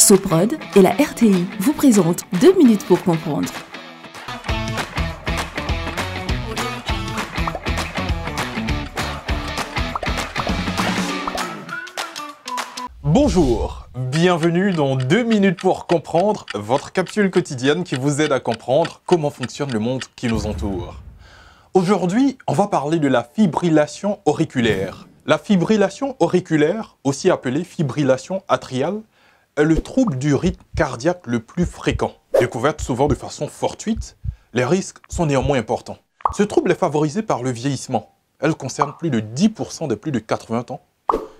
Soprod et la RTI vous présentent 2 minutes pour comprendre. Bonjour, bienvenue dans 2 minutes pour comprendre, votre capsule quotidienne qui vous aide à comprendre comment fonctionne le monde qui nous entoure. Aujourd'hui, on va parler de la fibrillation auriculaire. La fibrillation auriculaire, aussi appelée fibrillation atriale, est le trouble du rythme cardiaque le plus fréquent. Découverte souvent de façon fortuite, les risques sont néanmoins importants. Ce trouble est favorisé par le vieillissement. Elle concerne plus de 10% des plus de 80 ans.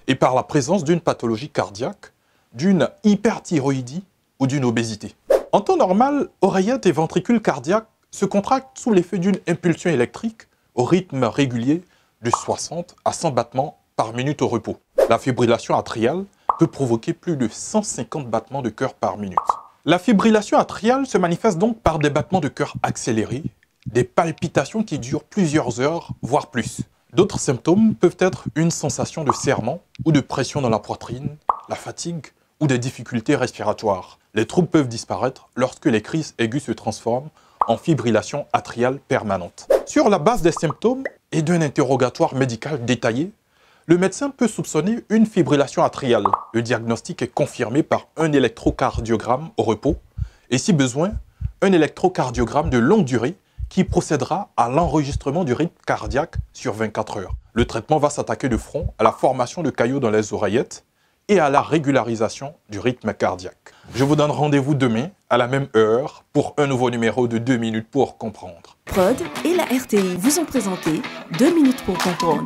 Et par la présence d'une pathologie cardiaque, d'une hyperthyroïdie ou d'une obésité. En temps normal, oreillettes et ventricules cardiaques se contractent sous l'effet d'une impulsion électrique au rythme régulier de 60 à 100 battements par minute au repos. La fibrillation atriale peut provoquer plus de 150 battements de cœur par minute. La fibrillation atriale se manifeste donc par des battements de cœur accélérés, des palpitations qui durent plusieurs heures, voire plus. D'autres symptômes peuvent être une sensation de serrement ou de pression dans la poitrine, la fatigue ou des difficultés respiratoires. Les troubles peuvent disparaître lorsque les crises aiguës se transforment en fibrillation atriale permanente. Sur la base des symptômes et d'un interrogatoire médical détaillé, le médecin peut soupçonner une fibrillation atriale. Le diagnostic est confirmé par un électrocardiogramme au repos et si besoin, un électrocardiogramme de longue durée qui procédera à l'enregistrement du rythme cardiaque sur 24 heures. Le traitement va s'attaquer de front à la formation de caillots dans les oreillettes et à la régularisation du rythme cardiaque. Je vous donne rendez-vous demain à la même heure pour un nouveau numéro de 2 minutes pour comprendre. Prod et la RTI vous ont présenté 2 minutes pour comprendre.